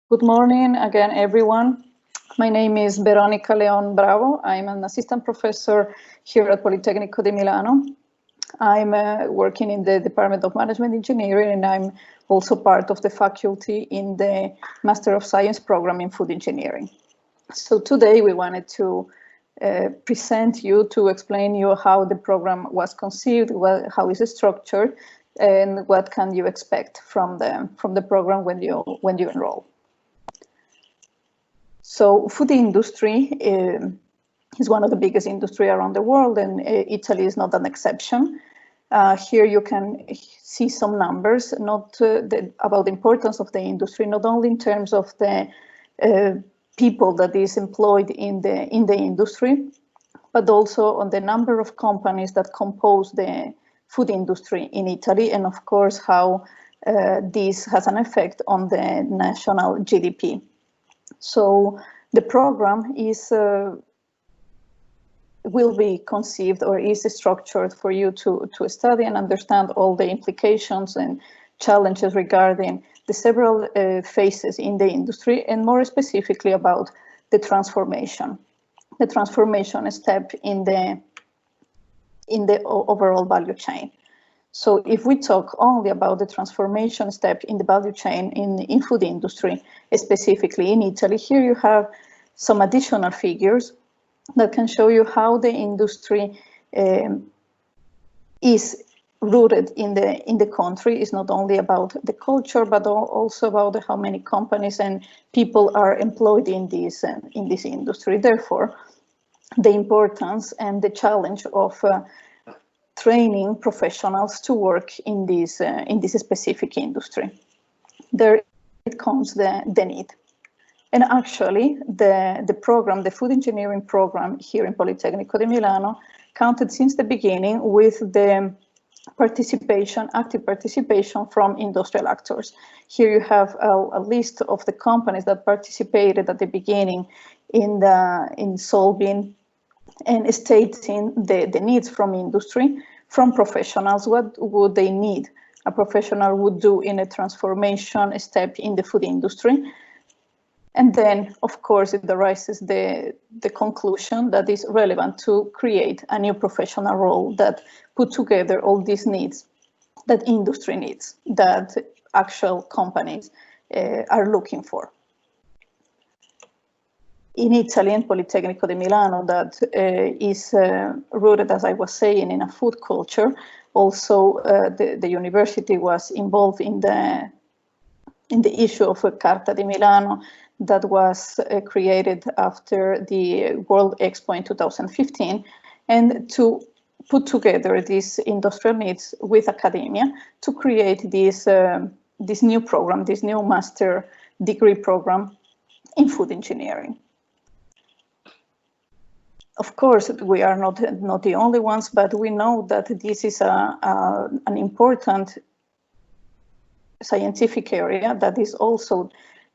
Good morning again, everyone. My name is Veronica Leon Bravo. I'm an assistant professor here at Politecnico di Milano. I'm working in the Department of Management Engineering, and I'm also part of the faculty in the Master of Science program in Food Engineering. So today we wanted to present you to explain you how the program was conceived, how is it structured, and what can you expect from the program when you enroll. So food industry is one of the biggest industry around the world, and Italy is not an exception. Here you can see some numbers, about the importance of the industry, not only in terms of the people that is employed in the industry, but also on the number of companies that compose the food industry in Italy, and of course how this has an effect on the national GDP. So the program will be conceived or is structured for you to study and understand all the implications and challenges regarding the several phases in the industry, and more specifically about the transformation step in the overall value chain. So if we talk only about the transformation step in the value chain in food industry, specifically in Italy, here you have some additional figures that can show you how the industry is rooted in the country. It's not only about the culture, but also about how many companies and people are employed in this industry. Therefore, the importance and the challenge of training professionals to work in this specific industry. There it comes the need. And actually the program, the food engineering program here in Politecnico di Milano, counted since the beginning with the active participation from industrial actors. Here you have a list of the companies that participated at the beginning in solving and stating the needs from industry, from professionals. What would they need? A professional would do in a transformation step in the food industry. And then, of course, it arises the conclusion that is relevant to create a new professional role that put together all these needs that industry needs, that actual companies are looking for. In Italy, and Politecnico di Milano, that is rooted, as I was saying, in a food culture. Also, the university was involved in the issue of a Carta di Milano that was created after the World Expo in 2015, and to put together these industrial needs with academia to create this new program, this new master degree program in food engineering. Of course, we are not the only ones, but we know that this is an important scientific area that is also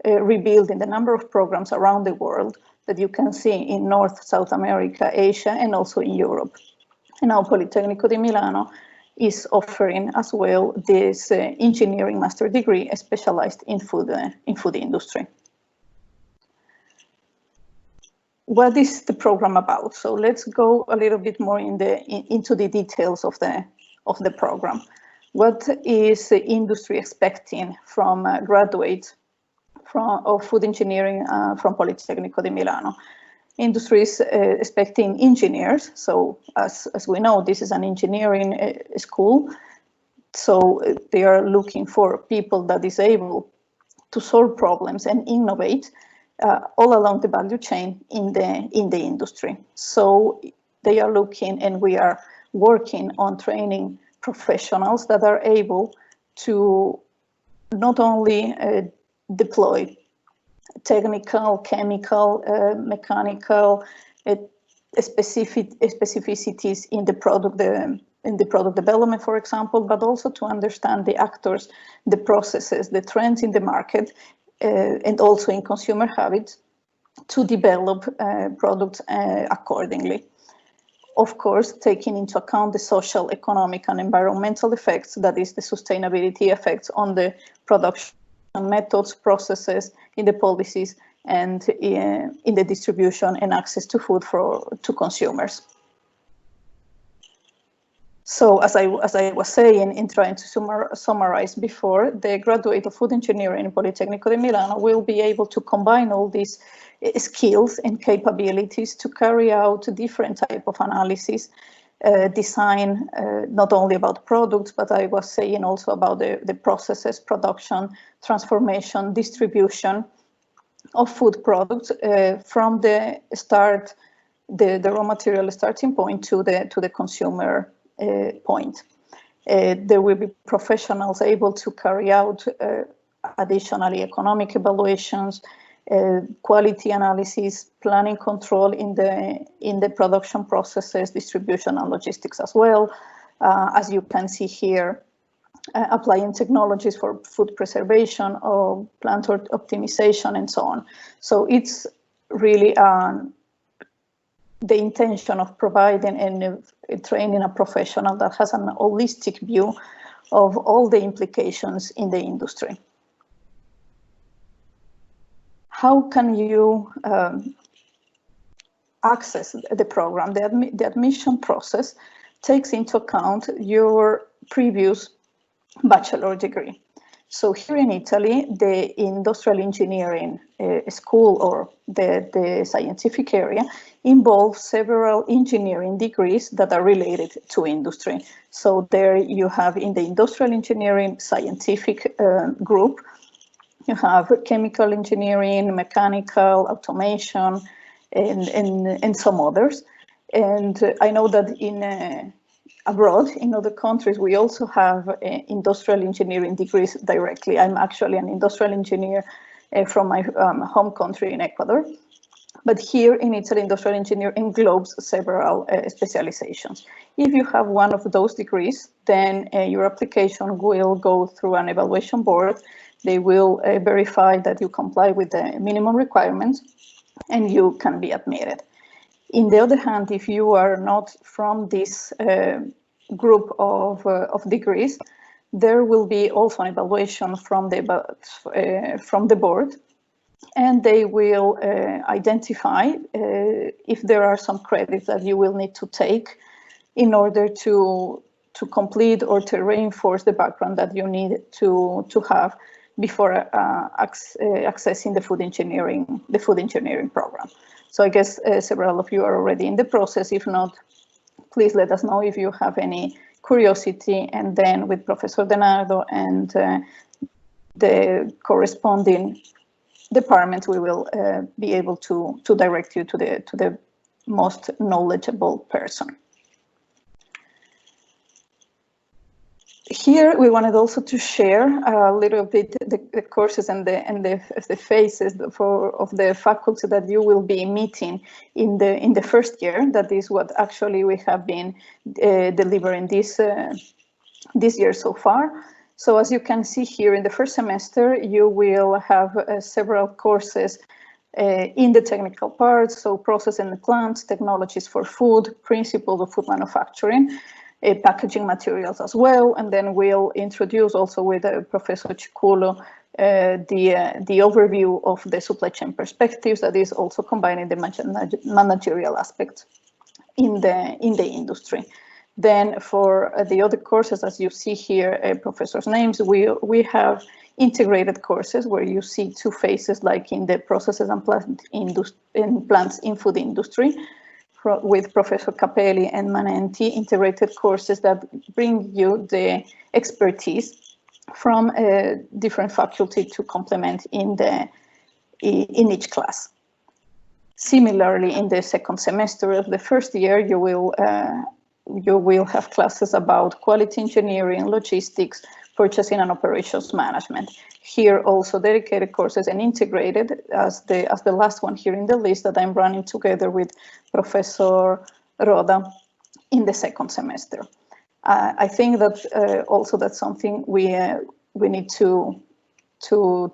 rebuilt in the number of programs around the world that you can see in North, South America, Asia, and also in Europe. And now Politecnico di Milano is offering as well this engineering master degree specialized in food industry. What is the program about? So let's go a little bit more into the details of the program. What is the industry expecting from graduates of food engineering from Politecnico di Milano? Industry is expecting engineers. So as we know, this is an engineering school. So they are looking for people that is able to solve problems and innovate all along the value chain in the industry. So they are looking, and we are working on training professionals that are able to not only deploy technical, chemical, mechanical specificities in the product development, for example, but also to understand the actors, the processes, the trends in the market, and also in consumer habits, to develop products accordingly. Of course, taking into account the social, economic, and environmental effects, that is the sustainability effects on the production methods, processes, in the policies, and in the distribution and access to food to consumers. So as I was saying, in trying to summarize before, the graduate of food engineering in Politecnico di Milano will be able to combine all these skills and capabilities to carry out different type of analysis, design, not only about products, but I was saying also about the processes, production, transformation, distribution of food products from the start, the raw material starting point to the consumer point. There will be professionals able to carry out additionally economic evaluations, quality analysis, planning control in the production processes, distribution and logistics as well. As you can see here, applying technologies for food preservation or plant optimization and so on. So it's really the intention of providing and training a professional that has an holistic view of all the implications in the industry. How can you access the program? The admission process takes into account your previous bachelor degree. So here in Italy, the industrial engineering school or the scientific area involves several engineering degrees that are related to industry. So there you have in the industrial engineering scientific group, you have chemical engineering, mechanical, automation, and some others. And I know that in abroad, in other countries, we also have industrial engineering degrees directly. I'm actually an industrial engineer from my home country in Ecuador. But here in Italy, industrial engineer englobes several specializations. If you have one of those degrees, then your application will go through an evaluation board. They will verify that you comply with the minimum requirements and you can be admitted. On the other hand, if you are not from this group of degrees, there will be also an evaluation from the board, and they will identify if there are some credits that you will need to take in order to complete or to reinforce the background that you need to have before accessing the food engineering program. So I guess several of you are already in the process. If not, please let us know if you have any curiosity, and then with Professor Denardo and the corresponding department, we will be able to direct you to the most knowledgeable person. Here, we wanted also to share a little bit the courses and the phases of the faculty that you will be meeting in the first year. That is what actually we have been delivering this year so far. So as you can see here, in the first semester, you will have several courses in the technical parts, so process and plants, technologies for food, principles of food manufacturing, packaging materials as well, and then we'll introduce also with Professor Ciculo the overview of the supply chain perspectives, that is also combining the managerial aspects in the industry. Then for the other courses, as you see here, professors' names, we have integrated courses where you see two phases, like in the processes and plants in food industry, with Professor Capelli and Manenti, integrated courses that bring you the expertise from a different faculty to complement in each class. Similarly, in the second semester of the first year, you will have classes about quality engineering, logistics, purchasing and operations management. Here also dedicated courses and integrated as the last one here in the list that I'm running together with Professor Roda in the second semester. I think that also that's something we need to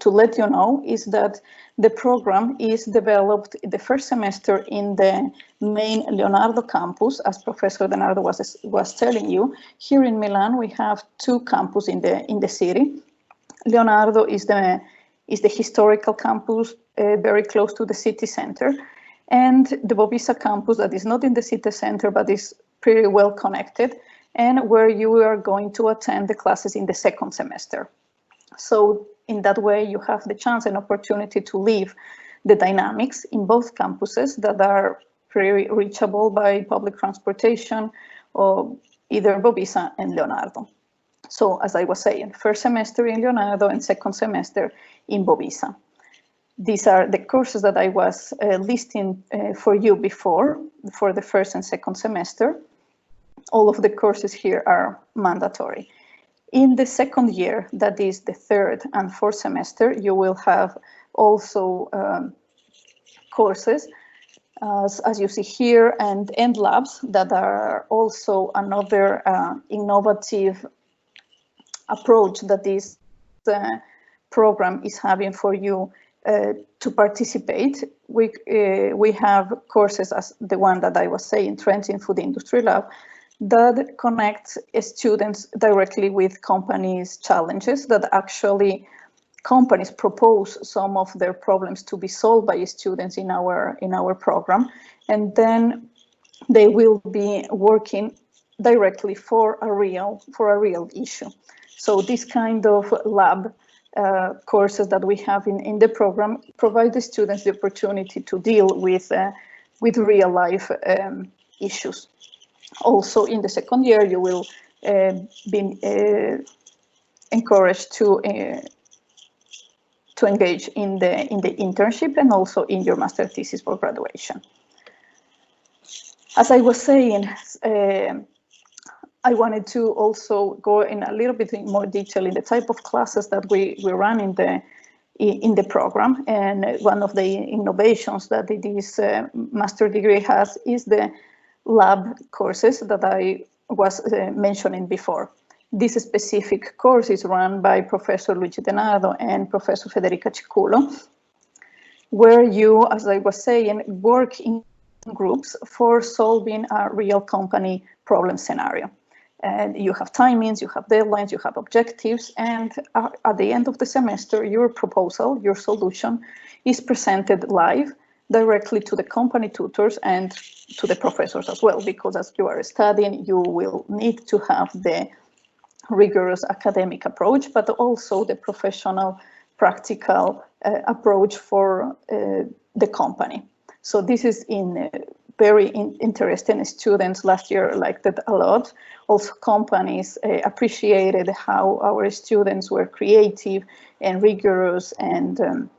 let you know, is that the program is developed the first semester in the main Leonardo campus, as Professor Denardo was telling you. Here in Milan, we have two campuses in the city. Leonardo is the historical campus, very close to the city center, and the Bovisa campus that is not in the city center but is pretty well connected, and where you are going to attend the classes in the second semester. So in that way, you have the chance and opportunity to live the dynamics in both campuses that are pretty reachable by public transportation, or either Bovisa and Leonardo. So as I was saying, first semester in Leonardo and second semester in Bovisa. These are the courses that I was listing for you before, for the first and second semester. All of the courses here are mandatory. In the second year, that is the third and fourth semester, you will have also courses, as you see here, and labs that are also another innovative approach that this program is having for you to participate. We have courses as the one that I was saying, Trends in Food Industry Lab, that connects students directly with companies' challenges, that actually companies propose some of their problems to be solved by students in our program, and then they will be working directly for a real issue. So this kind of lab courses that we have in the program provide the students the opportunity to deal with real life issues. Also, in the second year, you will be encouraged to engage in the internship and also in your master thesis for graduation. As I was saying, I wanted to also go in a little bit more detail in the type of classes that we run in the program. And one of the innovations that this master degree has is the lab courses that I was mentioning before. This specific course is run by Professor Luigi Denardo and Professor Federica Ciculo, where you, as I was saying, work in groups for solving a real company problem scenario. And you have timings, you have deadlines, you have objectives, and at the end of the semester, your proposal, your solution is presented live directly to the company tutors and to the professors as well, because as you are studying, you will need to have the rigorous academic approach, but also the professional, practical approach for the company. So this is very interesting. Students last year liked it a lot. Also, companies appreciated how our students were creative and rigorous. And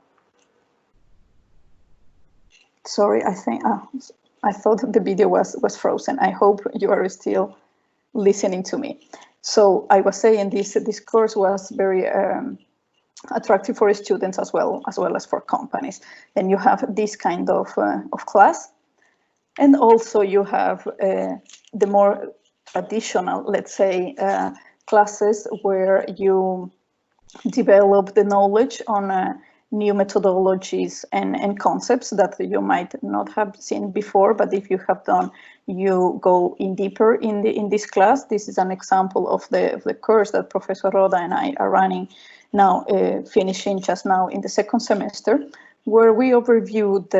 sorry, I thought the video was frozen. I hope you are still listening to me. So I was saying this course was very attractive for students as well as for companies. And you have this kind of class. And also you have the more traditional, let's say, classes where you develop the knowledge on new methodologies and concepts that you might not have seen before, but if you have done, you go in deeper in this class. This is an example of the course that Professor Roda and I are running now, finishing just now in the second semester, where we overview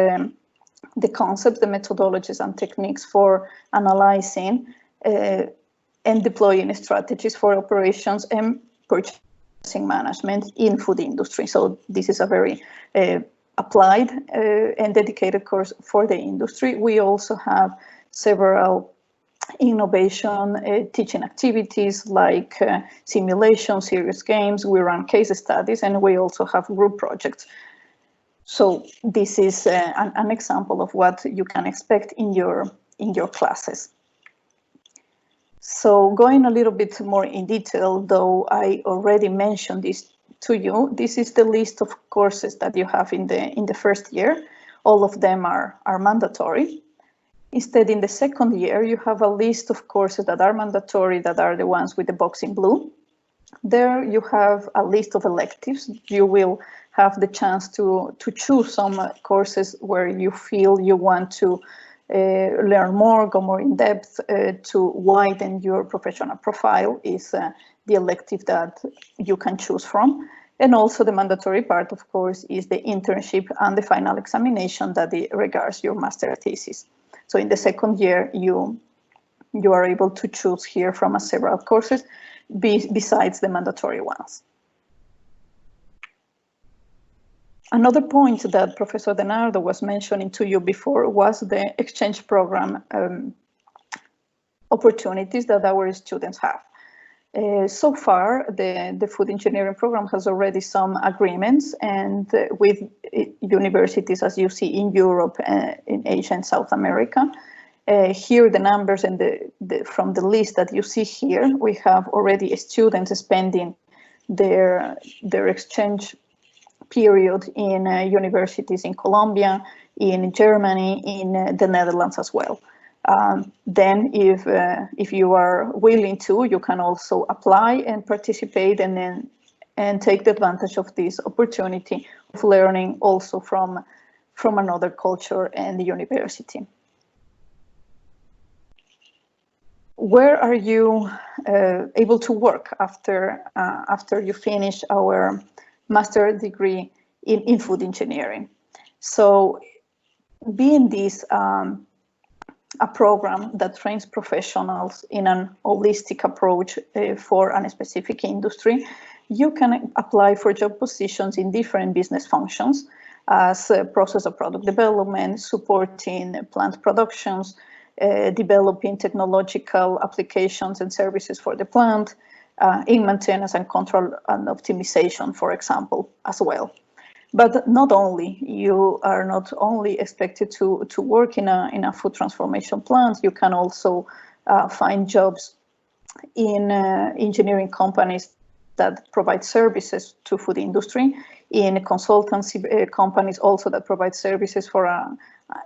the concepts, the methodologies and techniques for analyzing and deploying strategies for operations and purchasing management in food industry. So this is a very applied and dedicated course for the industry. We also have several innovation teaching activities like simulation, serious games. We run case studies, and we also have group projects. So this is an example of what you can expect in your classes. So going a little bit more in detail, though I already mentioned this to you, this is the list of courses that you have in the first year. All of them are mandatory. Instead, in the second year, you have a list of courses that are mandatory, that are the ones with the box in blue. There you have a list of electives. You will have the chance to choose some courses where you feel you want to learn more, go more in depth, to widen your professional profile is the elective that you can choose from. And also the mandatory part, of course, is the internship and the final examination that regards your master thesis. So in the second year, you are able to choose here from several courses besides the mandatory ones. Another point that Professor DeNardo was mentioning to you before was the exchange program opportunities that our students have. So far, the food engineering program has already some agreements and with universities, as you see, in Europe, in Asia and South America. Here, the numbers and from the list that you see here, we have already students spending their exchange period in universities in Colombia, in Germany, in the Netherlands as well. Then if you are willing to, you can also apply and participate and take the advantage of this opportunity of learning also from another culture and the university. Where are you able to work after you finish our master degree in food engineering? So being this a program that trains professionals in an holistic approach for a specific industry, you can apply for job positions in different business functions as process of product development, supporting plant productions, developing technological applications and services for the plant, in maintenance and control and optimization, for example, as well. But not only, you are not only expected to work in a food transformation plant, you can also find jobs in engineering companies that provide services to food industry, in consultancy companies also that provide services for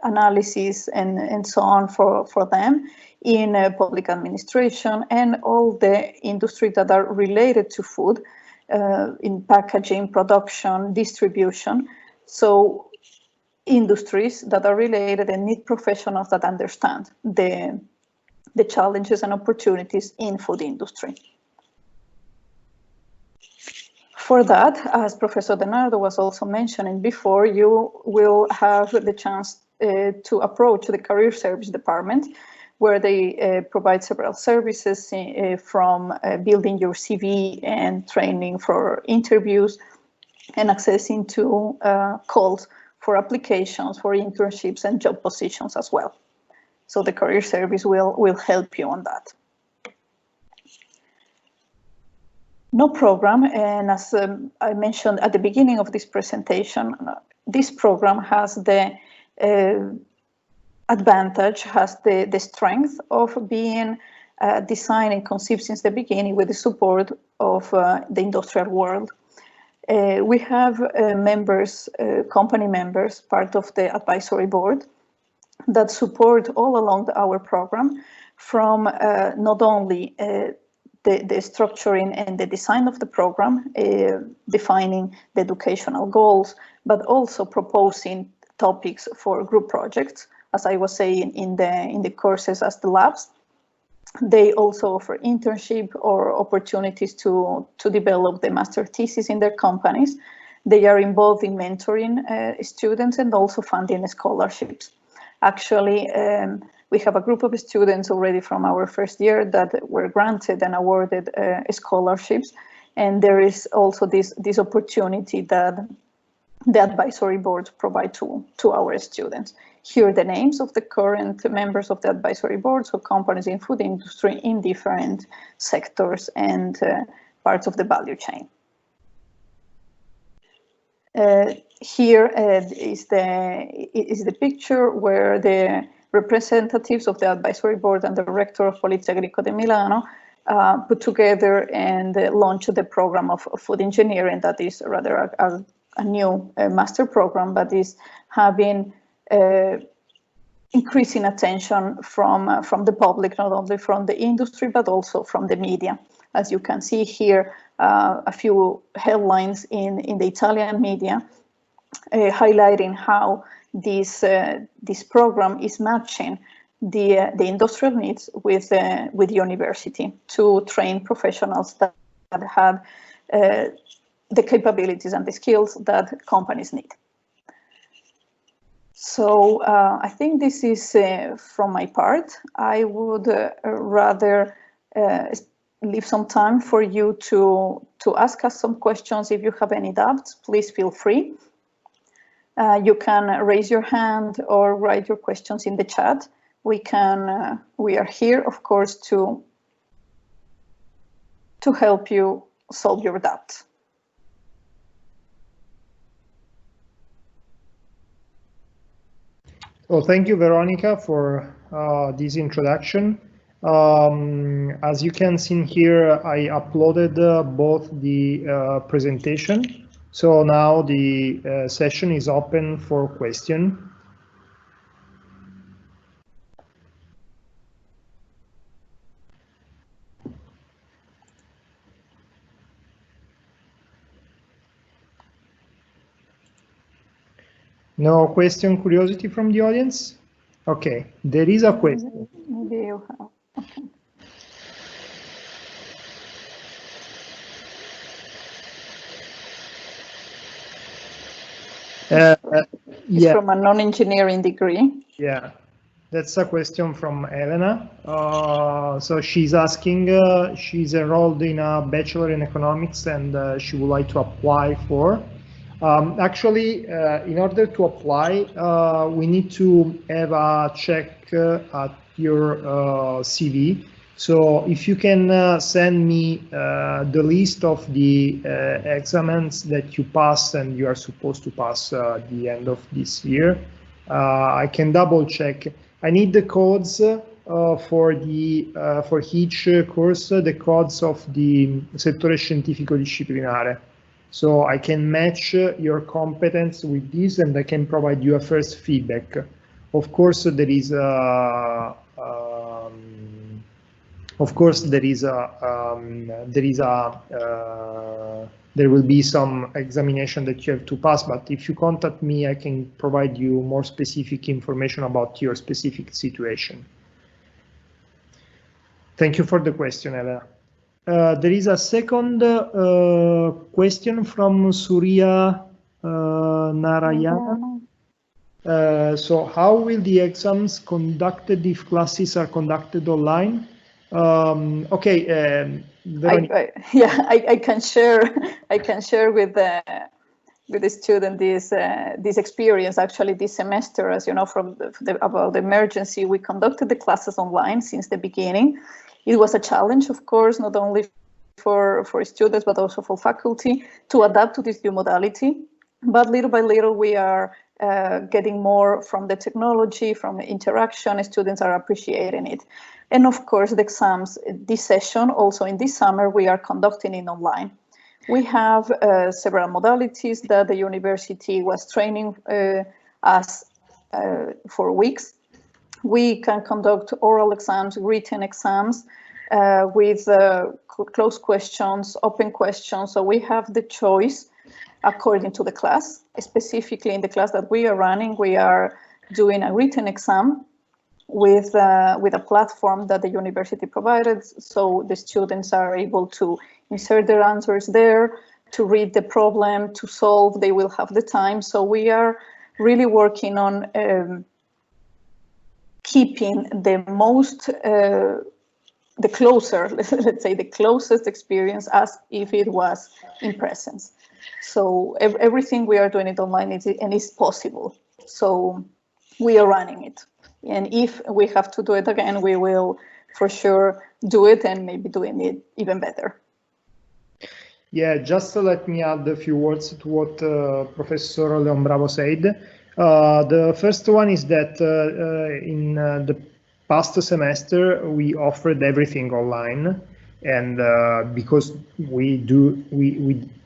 analysis and so on for them, in public administration and all the industries that are related to food, in packaging, production, distribution. So industries that are related and need professionals that understand the challenges and opportunities in food industry. For that, as Professor DeNardo was also mentioning before, you will have the chance to approach the Career Service Department, where they provide several services from building your CV and training for interviews and accessing to calls for applications for internships and job positions as well. So the Career Service will help you on that. No program, and as I mentioned at the beginning of this presentation, this program has the advantage, has the strength of being designed and conceived since the beginning with the support of the industrial world. We have members, company members, part of the advisory board that support all along our program, from not only the structuring and the design of the program, defining the educational goals, but also proposing topics for group projects, as I was saying, in the courses as the labs. They also offer internship or opportunities to develop the master thesis in their companies. They are involved in mentoring students and also funding scholarships. Actually, we have a group of students already from our first year that were granted and awarded scholarships. And there is also this opportunity that the advisory boards provide to our students. Here are the names of the current members of the advisory boards of companies in food industry in different sectors and parts of the value chain. Here is the picture where the representatives of the advisory board and the rector of Politecnico di Milano put together and launched the program of food engineering that is rather a new master program, but is having increasing attention from the public, not only from the industry, but also from the media. As you can see here, a few headlines in the Italian media highlighting how this program is matching the industrial needs with university to train professionals that had the capabilities and the skills that companies need. So I think this is from my part. I would rather leave some time for you to ask us some questions. If you have any doubts, please feel free. You can raise your hand or write your questions in the chat. We are here, of course, to help you solve your doubts. Well, thank you, Veronica, for this introduction. As you can see here, I uploaded both the presentation. So now the session is open for question. No question, curiosity from the audience? Okay, there is a question. Maybe you have. Okay. It's from a non-engineering degree. Yeah, that's a question from Elena. So she's asking, she's enrolled in a bachelor in economics and she would like to apply for. Actually, in order to apply, we need to have a check at your CV. So if you can send me the list of the exams that you passed and you are supposed to pass at the end of this year, I can double check. I need the codes for each course, the codes of the settore scientifico disciplinare. So I can match your competence with this, and I can provide you a first feedback. Of course, there is there will be some examination that you have to pass, but if you contact me, I can provide you more specific information about your specific situation. Thank you for the question, Elena. There is a second question from Surya Narayana. So how will the exams conducted if classes are conducted online? Okay, I can share with the student this experience. Actually, this semester, as you know, from about the emergency, we conducted the classes online since the beginning. It was a challenge, of course, not only for students, but also for faculty to adapt to this new modality. But little by little, we are getting more from the technology, from the interaction. Students are appreciating it. And of course, the exams, this session, also in this summer, we are conducting it online. We have several modalities that the university was training us for weeks. We can conduct oral exams, written exams with closed questions, open questions. So we have the choice according to the class. Specifically in the class that we are running, we are doing a written exam with a platform that the university provided. So the students are able to insert their answers there, to read the problem, to solve. They will have the time. So we are really working on keeping the most, the closer, let's say the closest experience as if it was in presence. So everything we are doing it online and is possible. So we are running it. And if we have to do it again, we will for sure do it and maybe doing it even better. Yeah, just let me add a few words to what Professor Leonbravo said. The first one is that in the past semester we offered everything online, and because we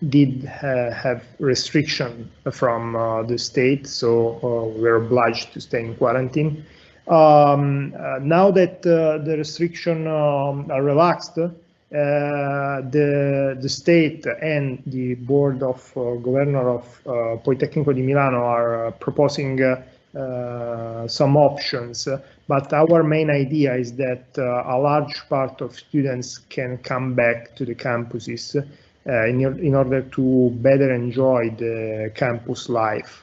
did have restriction from the state, so we're obliged to stay in quarantine. Now that the restriction are relaxed, the state and the board of governor of Politecnico di Milano are proposing some options, but our main idea is that a large part of students can come back to the campuses in order to better enjoy the campus life.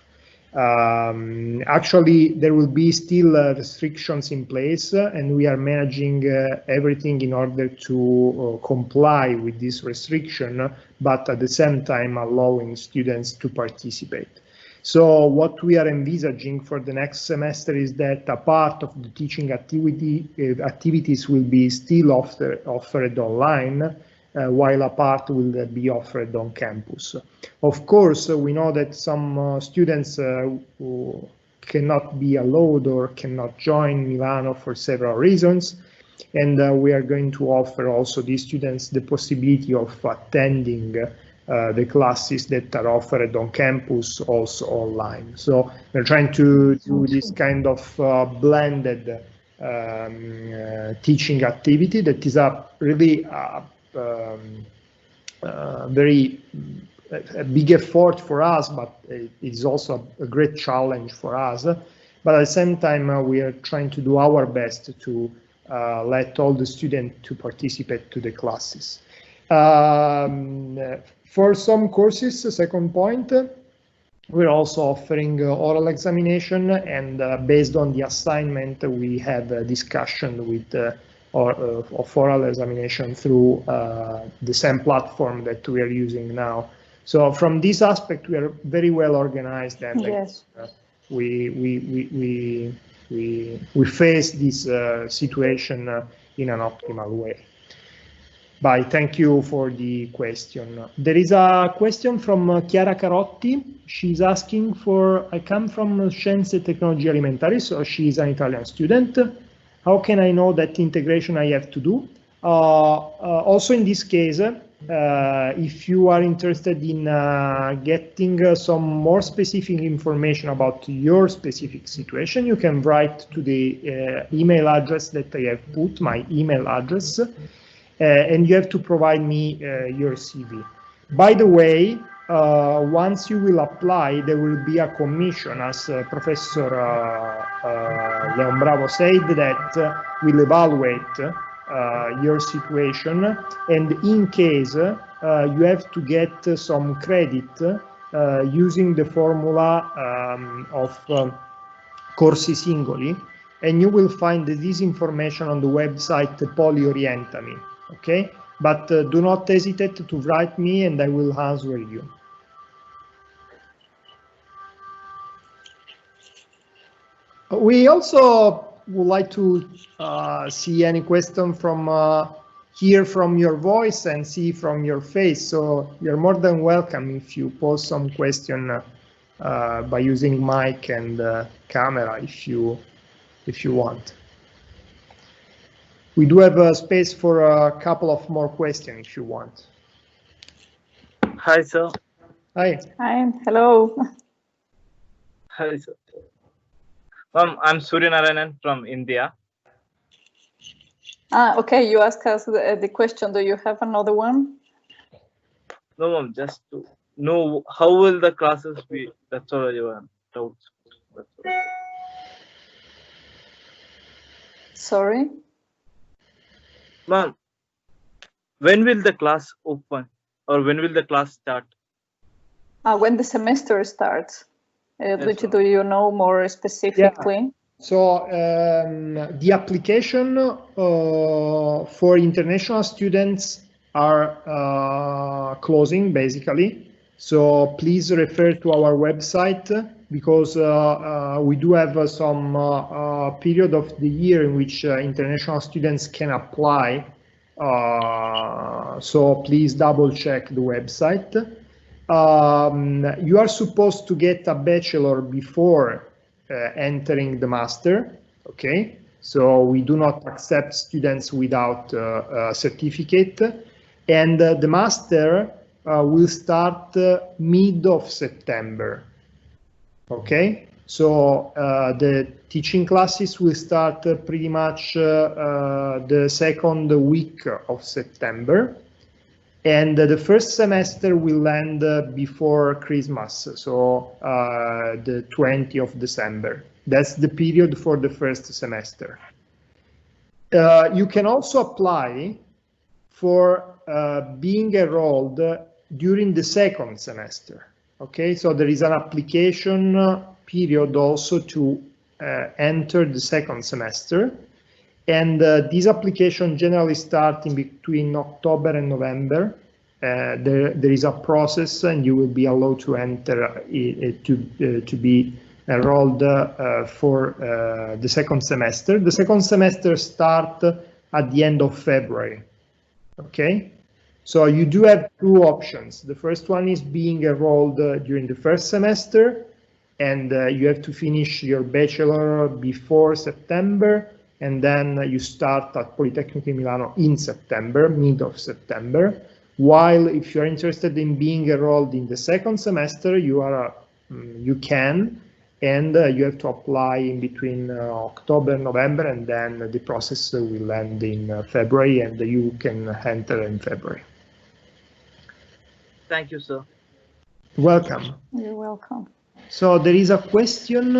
Actually, there will be still restrictions in place, and we are managing everything in order to comply with this restriction, but at the same time allowing students to participate. So what we are envisaging for the next semester is that a part of the teaching activities will be still offered online, while a part will be offered on campus. Of course, we know that some students who cannot be allowed or cannot join Milano for several reasons, and we are going to offer also these students the possibility of attending the classes that are offered on campus also online. So we're trying to do this kind of blended teaching activity that is a really very a big effort for us, but it's also a great challenge for us. But at the same time, we are trying to do our best to let all the students to participate to the classes. For some courses, second point, we're also offering oral examination, and based on the assignment, we have a discussion with of oral examination through the same platform that we are using now. So from this aspect, we are very well organized, and yes. We face this situation in an optimal way. Bye. Thank you for the question. There is a question from Chiara Carotti. She's asking for, I come from Scienze e Tecnologie Alimentari, so she's an Italian student. How can I know that integration I have to do? Also in this case, if you are interested in getting some more specific information about your specific situation, you can write to the email address that I have put, my email address, and you have to provide me your CV. By the way, once you will apply, there will be a commission, as Professor Leon Bravo said, that will evaluate your situation, and in case you have to get some credit using the formula of corsi singoli, and you will find this information on the website Poliorientami. Okay, but do not hesitate to write me, and I will answer you. We also would like to see any question from hear from your voice and see from your face. So you're more than welcome if you pose some question by using mic and camera if you want. We do have a space for a couple of more questions if you want. Hi, sir. Hi. Hi. Hello. Hi, sir. I'm Surya Narayanan from India. Okay. You asked us the question. Do you have another one? No, ma'am. Just to know how will the classes be. That's all your doubts. Sorry. Ma'am, when will the class open, or when will the class start? When the semester starts. Yes, do you know more specifically? Yeah. So the application for international students are closing, basically. So please refer to our website, because we do have some period of the year in which international students can apply. So please double check the website. You are supposed to get a bachelor before entering the master. Okay, so we do not accept students without a certificate, and the master will start mid of September. Okay, so the teaching classes will start pretty much the second week of September, and the first semester will end before Christmas, so the 20th of December. That's the period for the first semester. You can also apply for being enrolled during the second semester. Okay, so there is an application period also to enter the second semester. And this application generally starts in between October and November. There is a process, and you will be allowed to enter to be enrolled for the second semester. The second semester starts at the end of February. Okay, so you do have two options. The first one is being enrolled during the first semester, and you have to finish your bachelor before September, and then you start at Politecnico di Milano in September, mid of September. While if you're interested in being enrolled in the second semester, you can, and you have to apply in between October and November, and then the process will end in February, and you can enter in February. Thank you, sir. Welcome. You're welcome. So there is a question.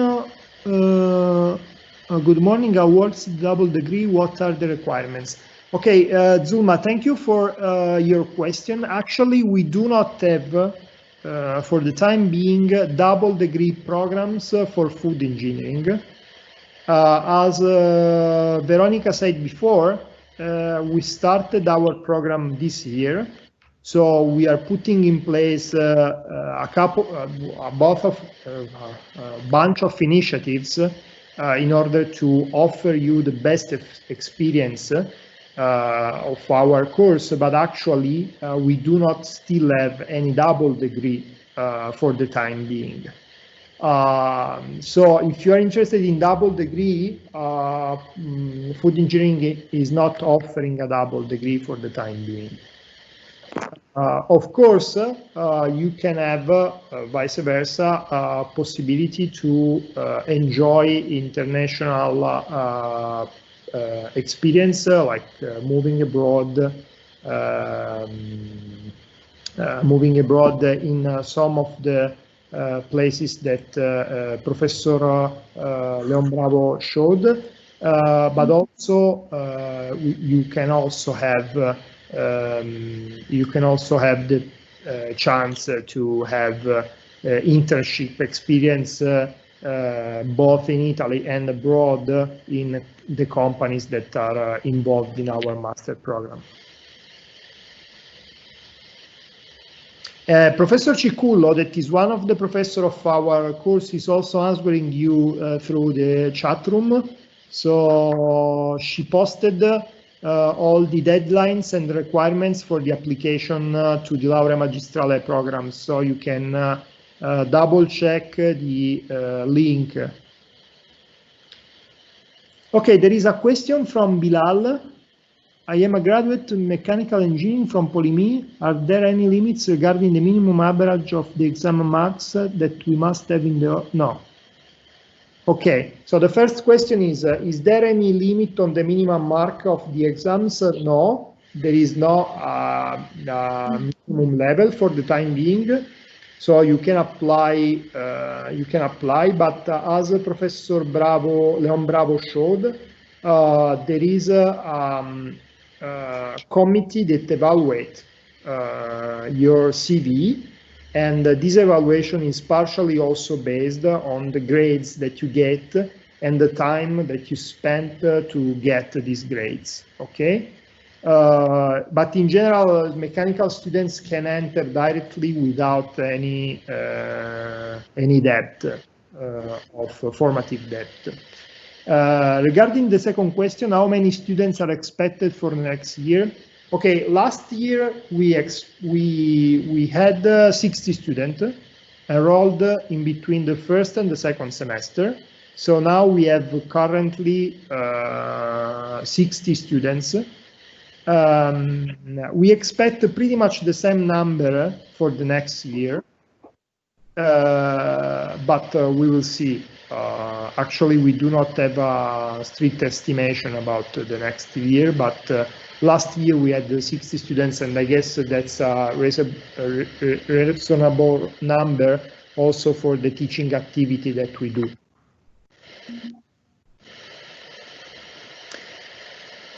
Good morning. I works double degree. What are the requirements? Okay, Zulma, thank you for your question. Actually, we do not have, for the time being, double degree programs for food engineering. As Veronica said before, we started our program this year. So we are putting in place a bunch of initiatives in order to offer you the best experience of our course, but actually we do not still have any double degree for the time being. So if you are interested in double degree, food engineering is not offering a double degree for the time being. Of course, you can have vice versa possibility to enjoy international experience, like moving abroad in some of the places that Professor Leon Bravo showed, but also you can also have the chance to have internship experience both in Italy and abroad in the companies that are involved in our master program. Professor Cicullo, that is one of the professors of our course, is also answering you through the chat room. So she posted all the deadlines and requirements for the application to the Laurea Magistrale program. So you can double check the link. Okay, there is a question from Bilal. I am a graduate in mechanical engineering from Polimi. Are there any limits regarding the minimum average of the exam marks that we must have in the... No. Okay, so the first question is there any limit on the minimum mark of the exams? No, there is no minimum level for the time being. So you can apply, but as Professor Leon Bravo showed, there is a committee that evaluates your CV, and this evaluation is partially also based on the grades that you get and the time that you spent to get these grades. Okay. But in general, mechanical students can enter directly without any debt of formative debt. Regarding the second question, how many students are expected for the next year? Okay, last year we had 60 students enrolled in between the first and the second semester. So now we have currently 60 students. We expect pretty much the same number for the next year, but we will see. Actually, we do not have a strict estimation about the next year, but last year we had 60 students, and I guess that's a reasonable number also for the teaching activity that we do.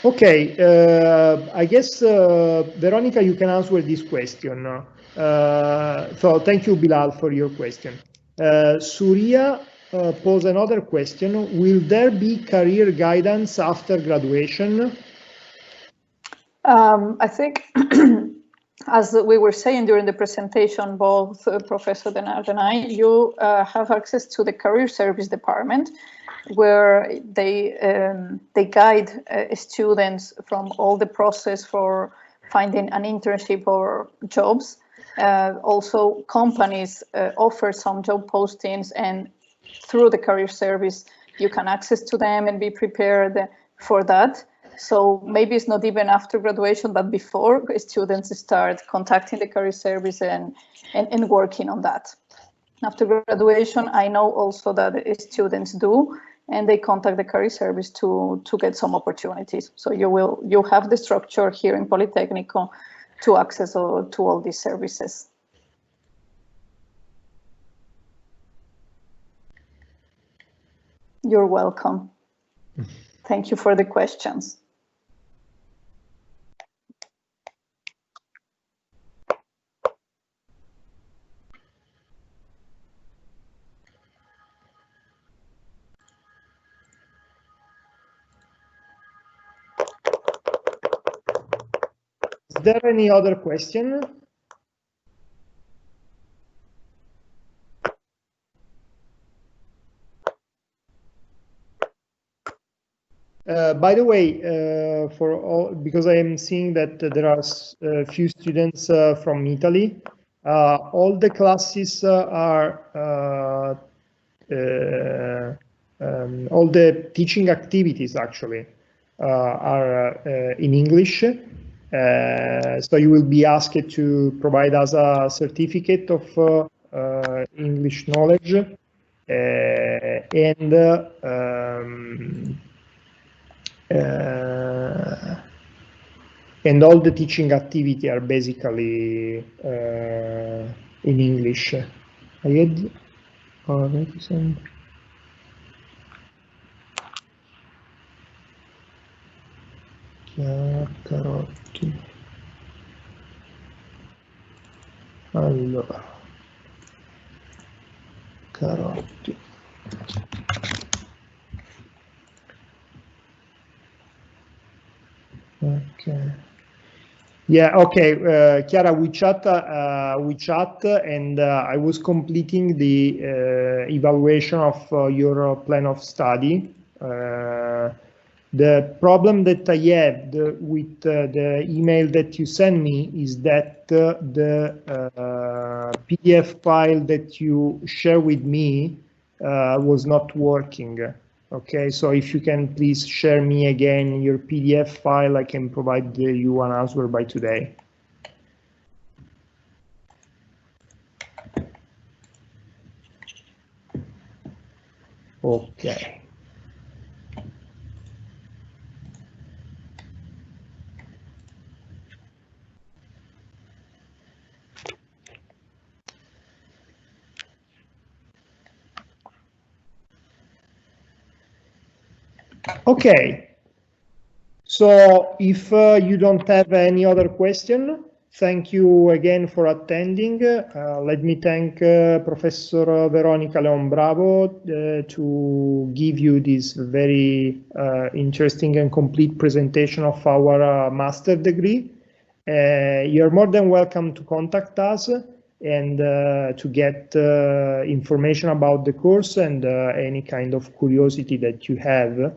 Okay, I guess, Veronica, you can answer this question. So thank you, Bilal, for your question. Surya posed another question. Will there be career guidance after graduation? I think, as we were saying during the presentation, both Professor Denard and I, you have access to the Career Service Department, where they guide students from all the process for finding an internship or jobs. Also, companies offer some job postings, and through the Career Service, you can access to them and be prepared for that. So maybe it's not even after graduation, but before students start contacting the Career Service and working on that. After graduation, I know also that students do, and they contact the Career Service to get some opportunities. So you have the structure here in Politecnico to access to all these services. You're welcome. Thank you for the questions. Is there any other question? By the way, because I am seeing that there are a few students from Italy, all the classes are all the teaching activities actually are in English. So you will be asked to provide us a certificate of English knowledge, and all the teaching activity are basically in English. I had already sent. Carotti. Allora, Carotti. Okay. Yeah. Okay. Chiara, we chat, and I was completing the evaluation of your plan of study. The problem that I had with the email that you sent me is that the PDF file that you share with me was not working. Okay, so if you can please share me again your PDF file, I can provide you an answer by today. Okay. Okay, so if you don't have any other question, thank you again for attending. Let me thank Professor Veronica Leon Bravo to give you this very interesting and complete presentation of our master degree. You're more than welcome to contact us and to get information about the course and any kind of curiosity that you have.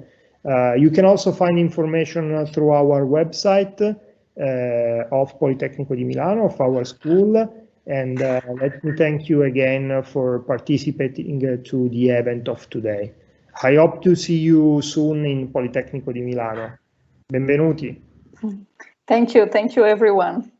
You can also find information through our website of Politecnico di Milano, of our school, and let me thank you again for participating to the event of today. I hope to see you soon in Politecnico di Milano. Benvenuti. Thank you everyone.